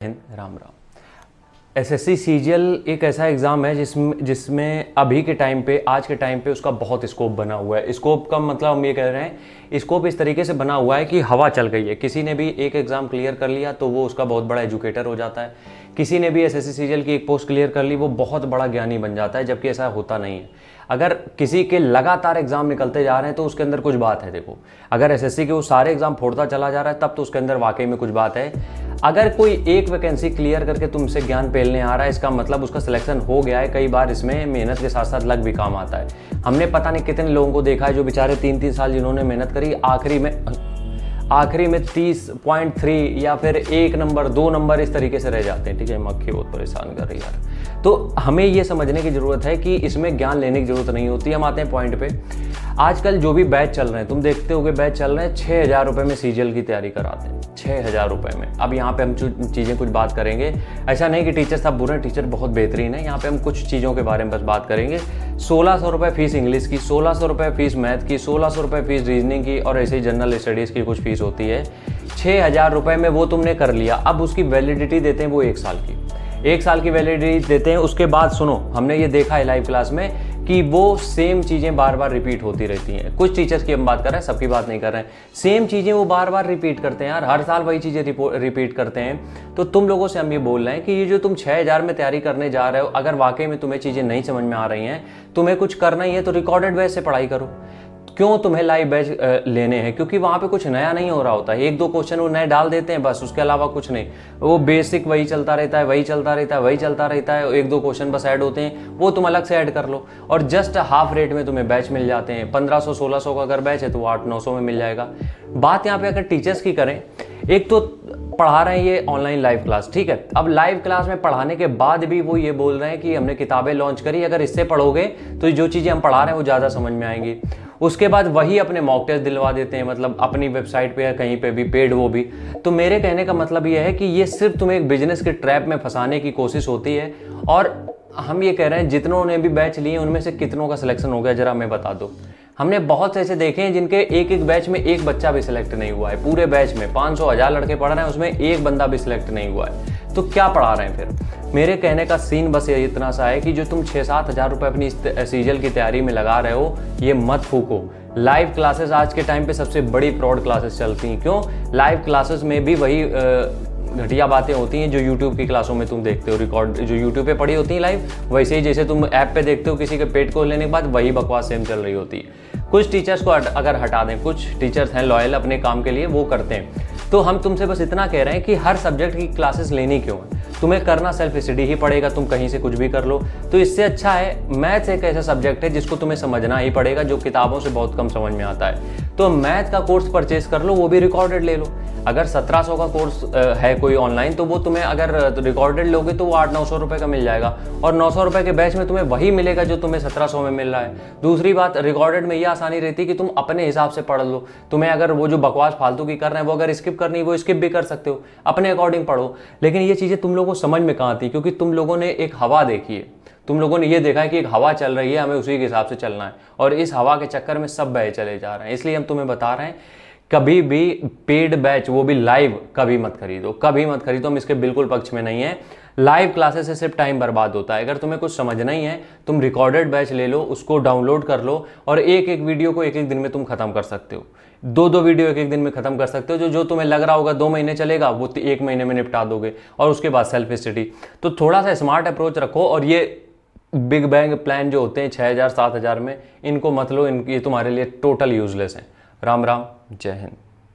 Ram Ram. SSC CGL एक ऐसा exam है जिसमें अभी के टाइम पे, आज के टाइम पे उसका बहुत स्कोप बना हुआ है। स्कोप का मतलब हम ये कह रहे हैं, स्कोप इस तरीके से बना हुआ है कि हवा चल गई है। किसी ने भी एक एग्ज़ाम क्लियर कर लिया तो वो उसका बहुत बड़ा एजुकेटर हो जाता है। किसी ने भी एसएससी सीजीएल की एक पोस्ट क्लियर कर ली, वो बहुत बड़ा ज्ञानी बन जाता है, जबकि ऐसा होता नहीं है। अगर किसी के लगातार एग्जाम निकलते जा रहे हैं तो उसके अंदर कुछ बात है। देखो, अगर एसएससी के वो सारे एग्जाम फोड़ता चला जा रहा है तब तो उसके अंदर वाकई में कुछ बात है। अगर कोई एक वैकेंसी क्लियर करके तुमसे ज्ञान पेलने आ रहा है, इसका मतलब उसका सिलेक्शन हो गया है। कई बार इसमें मेहनत के साथ साथ लक भी काम आता है। हमने पता नहीं कितने लोगों को देखा है जो बेचारे 3-3 साल जिन्होंने मेहनत करी, आखिरी में 30.3 या फिर 1 नंबर 2 नंबर इस तरीके से रह जाते हैं। ठीक है, मक्खी बहुत परेशान कर रही है यार। तो हमें ये समझने की ज़रूरत है कि इसमें ज्ञान लेने की ज़रूरत नहीं होती। हम आते हैं पॉइंट पे। आजकल जो भी बैच चल रहे हैं, तुम देखते होगे बैच चल रहे हैं 6,000 रुपये में सीजीएल की तैयारी कराते हैं, 6,000 रुपये में। अब यहाँ पे हम चीज़ें कुछ बात करेंगे। ऐसा नहीं कि टीचर सब बुरे हैं, टीचर बहुत बेहतरीन है। यहाँ पे हम कुछ चीज़ों के बारे में बस बात करेंगे। 1,600 रुपये फीस इंग्लिश की, 1,600 रुपये फीस मैथ की, 1,600 रुपये फीस रीजनिंग की, और ऐसे ही जनरल स्टडीज़ की कुछ फीस होती है। 6,000 रुपये में वो तुमने कर लिया। अब उसकी वैलिडिटी देते हैं वो 1 साल की, 1 साल की वैलिडिटी देते हैं। उसके बाद सुनो, हमने ये देखा है लाइव क्लास में कि वो सेम चीज़ें बार बार रिपीट होती रहती हैं। कुछ टीचर्स की हम बात कर रहे हैं, सबकी बात नहीं कर रहे हैं। सेम चीज़ें वो बार बार रिपीट करते हैं यार, हर साल वही चीज़ें रिपीट करते हैं। तो तुम लोगों से हम ये बोल रहे हैं कि ये जो तुम 6,000 में तैयारी करने जा रहे हो, अगर वाकई में तुम्हें चीज़ें नहीं समझ में आ रही हैं, तुम्हें कुछ करना ही है तो रिकॉर्डेड बैच से पढ़ाई करो। क्यों तुम्हें लाइव बैच लेने हैं? क्योंकि वहाँ पे कुछ नया नहीं हो रहा होता है। 1-2 क्वेश्चन वो नए डाल देते हैं, बस उसके अलावा कुछ नहीं। वो बेसिक वही चलता रहता है, वही चलता रहता है, वही चलता रहता है। 1-2 क्वेश्चन बस ऐड होते हैं, वो तुम अलग से ऐड कर लो और जस्ट हाफ रेट में तुम्हें बैच मिल जाते हैं। 1,500-1,600 का अगर बैच है तो वो 800-900 में मिल जाएगा। बात यहाँ पे अगर टीचर्स की करें, एक तो पढ़ा रहे हैं ये ऑनलाइन लाइव क्लास, ठीक है। अब लाइव क्लास में पढ़ाने के बाद भी वो ये बोल रहे हैं कि हमने किताबें लॉन्च करी, अगर इससे पढ़ोगे तो जो चीज़ें हम पढ़ा रहे हैं वो ज़्यादा समझ में आएंगी। उसके बाद वही अपने मॉक टेस्ट दिलवा देते हैं, मतलब अपनी वेबसाइट पे या कहीं पे भी पेड, वो भी। तो मेरे कहने का मतलब ये है कि ये सिर्फ तुम्हें एक बिजनेस के ट्रैप में फंसाने की कोशिश होती है। और हम ये कह रहे हैं जितनों ने भी बैच लिए उनमें से कितनों का सिलेक्शन हो गया, जरा हमें बता दो। हमने बहुत से ऐसे देखे हैं जिनके एक बैच में एक बच्चा भी सिलेक्ट नहीं हुआ है। पूरे बैच में 500-1,000 लड़के पढ़ रहे हैं, उसमें एक बंदा भी सिलेक्ट नहीं हुआ है। तो क्या पढ़ा रहे हैं फिर? मेरे कहने का सीन बस ये इतना सा है कि जो तुम 6-7 हज़ार रुपये अपनी सीजीएल की तैयारी में लगा रहे हो, ये मत फूको। लाइव क्लासेस आज के टाइम पे सबसे बड़ी फ्रॉड क्लासेस चलती हैं। क्यों? लाइव क्लासेस में भी वही घटिया बातें होती हैं जो यूट्यूब की क्लासों में तुम देखते हो। रिकॉर्ड जो यूट्यूब पे पड़ी होती है लाइव, वैसे ही जैसे तुम ऐप पे देखते हो किसी के पेट को लेने के बाद, वही बकवास सेम चल रही होती है। कुछ टीचर्स को अगर हटा दें, कुछ टीचर्स हैं लॉयल अपने काम के लिए, वो करते हैं। तो हम तुमसे बस इतना कह रहे हैं कि हर सब्जेक्ट की क्लासेस लेनी क्यों है? तुम्हें करना सेल्फ स्टडी ही पड़ेगा, तुम कहीं से कुछ भी कर लो। तो इससे अच्छा है, मैथ्स एक ऐसा सब्जेक्ट है जिसको तुम्हें समझना ही पड़ेगा, जो किताबों से बहुत कम समझ में आता है। तो मैथ का कोर्स परचेज कर लो, वो भी रिकॉर्डेड ले लो। अगर 1,700 का कोर्स है कोई ऑनलाइन, तो वो तुम्हें अगर रिकॉर्डेड लोगे तो वो 800-900 रुपये का मिल जाएगा, और 900 रुपये के बैच में तुम्हें वही मिलेगा जो तुम्हें 1,700 में मिल रहा है। दूसरी बात, रिकॉर्डेड में ये आसानी रहती है कि तुम अपने हिसाब से पढ़ लो। तुम्हें अगर वो जो बकवास फालतू की कर रहे हैं वो अगर स्किप करनी है, वो स्किप भी कर सकते हो, अपने अकॉर्डिंग पढ़ो। लेकिन ये चीज़ें तुम लोगों को समझ में कहाँ आती? क्योंकि तुम लोगों ने एक हवा देखी है, तुम लोगों ने ये देखा है कि एक हवा चल रही है, हमें उसी के हिसाब से चलना है, और इस हवा के चक्कर में सब बहे चले जा रहे हैं। इसलिए हम तुम्हें बता रहे हैं, कभी भी पेड बैच, वो भी लाइव, कभी मत खरीदो, कभी मत खरीदो। हम इसके बिल्कुल पक्ष में नहीं है। लाइव क्लासेस से सिर्फ टाइम बर्बाद होता है। अगर तुम्हें कुछ समझना ही है, तुम रिकॉर्डेड बैच ले लो, उसको डाउनलोड कर लो, और एक वीडियो को एक दिन में तुम खत्म कर सकते हो। 2 वीडियो एक दिन में खत्म कर सकते हो। जो तुम्हें लग रहा होगा 2 महीने चलेगा, वो 1 महीने में निपटा दोगे, और उसके बाद सेल्फ स्टडी। तो थोड़ा सा स्मार्ट अप्रोच रखो, और ये बिग बैंग प्लान जो होते हैं 6,000-7,000 में, इनको मत लो। ये तुम्हारे लिए टोटल यूजलेस है। राम राम, जय हिंद।